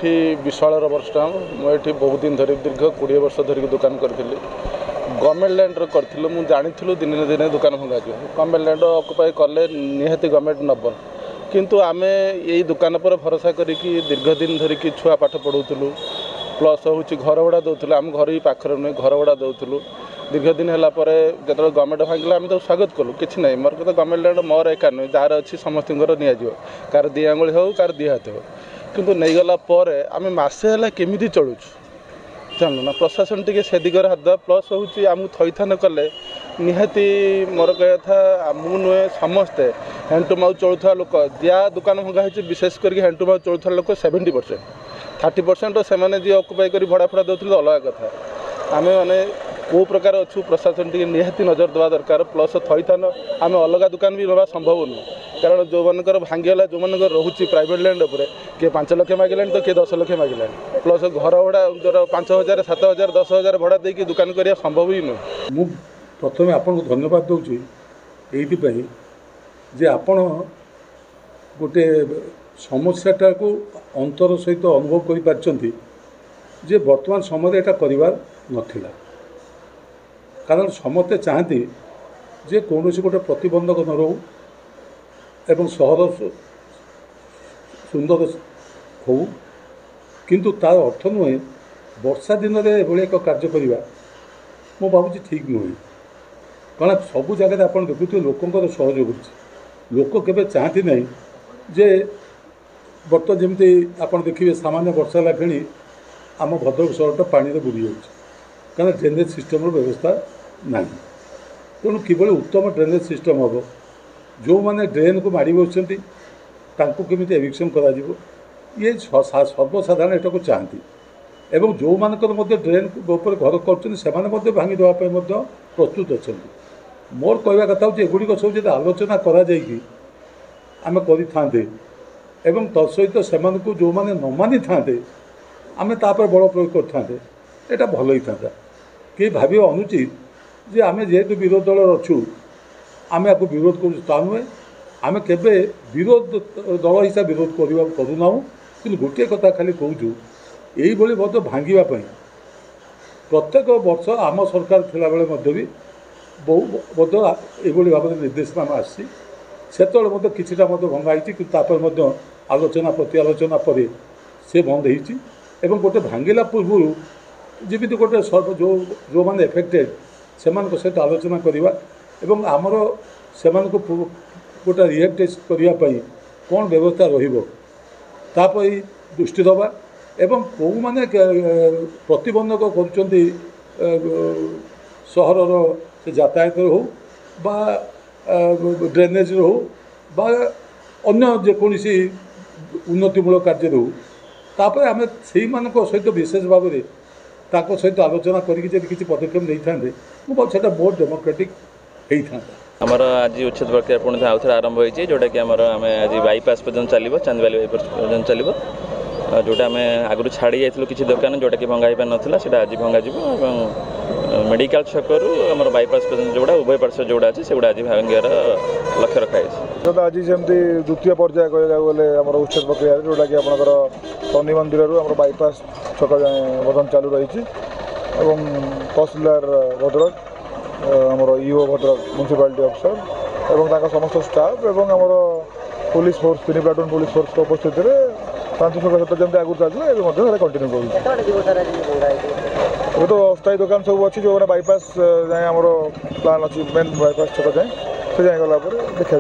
ये विशाल rubber stamp मुझे बहुत दिन धरी दीर्घ 20 वर्ष धरिक दुकान करी गवर्नमेंट लैंड करूँ मुझे जानी दिन दिन दुकान भंगा गवर्नमेंट लैंड अकुपाई कले निहाती गवर्नमेंट नब किंतु आमे यही दुकान पर भरोसा करी दीर्घ दिन धरिकी छुआ पाठ पढ़ाऊलु प्लस हूँ घर भड़ा दूसरे आम घर ही पाखर नुहे घर भड़ा दूसलु दीर्घ दिन है जो गवर्नमेंट भांगला आम तो स्वागत कलु कि ना मोर तो गवर्नमेंट लैंड मोर एका नुहे जार अच्छी समस्त निजी कार दी आंगुली हो कार दी हाथ हो किंतु नहींगला आम मसे है केमी चलुचु जानल ना प्रशासन टी से दिगरे हाथ दे प्लस हूँ आमको थईथान कले निहाती मोर कह था मु नुहे समस्ते हैंड टू माउथ चलुवा लोक जहाँ दुकान भंगा हो विशेष करके हैंड टू माउथ चलुवा लोक 70% 30% से जी अकुपाई कर भड़ा फड़ा दूसरे अलग कथा आम मैंने कौ प्रकार अच्छु प्रशासन टी निहाती नजर देवा दरकार प्लस थईथान आम अलग दुकान भी ना संभव नुह कारण जो मानकर भांगीगला जो मान रोचे प्राइवेट लैंड उपर किए 5 लाख मागिलानी तो किए 10 लाख मागिलानी प्लस घर भड़ा जो 5,000 7,000 10,000 भड़ा देकी दुकान करिया संभव ही नुह मु प्रथम आपन को धन्यवाद दूची एइथि जे आपण गोटे समस्याटा को अंतर सहित अनुभव करि पारचंती जे वर्तमान समय एटा करिवार नथिला कारण समस्ते चाहती जे कौन गोटे प्रतिबंधक न रहू एवं सहर सुंदर हो किंतु तार अर्थ नुहे वर्षा दिन में एभली एक कार्य करवा मु भावुँ ठीक नुहे कारण सबू जगह आप देखुए लोकंर सहयोग लोक केवे चाहती ना जे बर्तमान जमी आप देखिए सामान्य वर्षा लगे आम भद्रक सहरटा पानी बुड़ी जाऊँगी कारण ड्रेनेज सिस्टम व्यवस्था ना तेणु किभली उत्तम ड्रेनेज सिस्टम हम जो मैंने ड्रेन को माड़ी बसुँच केमी एविक्शन कर ये सर्वसाधारण एटा को चाहती एवं जो मानकर ड्रेन ऊपर घर कर भांगी देवाई प्रस्तुत अच्छा मोर कहवा कथा हूँ एगुड़िक सब जो आलोचना आम करें एवं तत्सहित से जो मैंने न मानी था आम तापर बल प्रयोग करते यहाँ भल ही था कि भाव अनुचित जे आम जेहेतु विरोध दल अच्छु आम आपको विरोध करूँ नुहे आम के विरोध दल हिसाब विरोध करूना कि गोटे कथा खाली कहूँ यही भांगापी प्रत्येक वर्ष आम सरकार थिला बेले भी बहु ये भाव निर्देशनामा आसी से किछिटा भंगाई कि आलोचना प्रति आलोचना पर से बंद हो गोटे भांगिला पूर्व जमी गोटे जो जो मैंने एफेक्टेड से सहित आलोचना करवा एवं आमर से गोटे रिहेब टेस्ट करने कौन व्यवस्था रही दृष्टि दबा एवं कौ मैंने प्रतिबंधक कर सहर से यातायात हो बा ड्रेनेज हो बा अन्य जेकोसी उन्नतिमूलक कार्य हो तापर आम से सहित विशेष भाव में सहित आलोचना करके पदक्षेप नहीं था मुझे मोर डेमोक्रेटिक होता आमर आज उच्छेद प्रक्रिया पुणी आउ थे आरंभ होती जोटा कि आम आज बाईपास पर्यटन चलो चांदबाली बाईपास पर्यटन चलो जोटा आम आगु छाड़ी जाइलु किसी दुकान जोटा कि भंगा पार नाला से आज भंगा मेडिकल छकरू आम बाईपास पर्यटन जोड़ा उभय पार्श्व जोड़ा अच्छे से आज भांगार लक्ष्य रखाई आज जमी द्वितीय पर्याय कहला गले आम उच्छेद प्रक्रिया जोटा कि आपंकर शनि मंदिर बाईपास छक जाए बर्तमान चालू रही तहसिलदार भद्रक आमर ईओ भद्रक म्युनिसिपालिटी अफिसर एवं समस्त स्टाफ एवं आमर police force 3 platoon police force उपस्थित शांति शृंखला जमी आगुरी चलते कंटिन्यू कर तो अस्थायी दुकान सब अच्छी जो बाईपास जाए आम प्लान अच्छी मेन बाईपास छक जाए से जाए गला देखा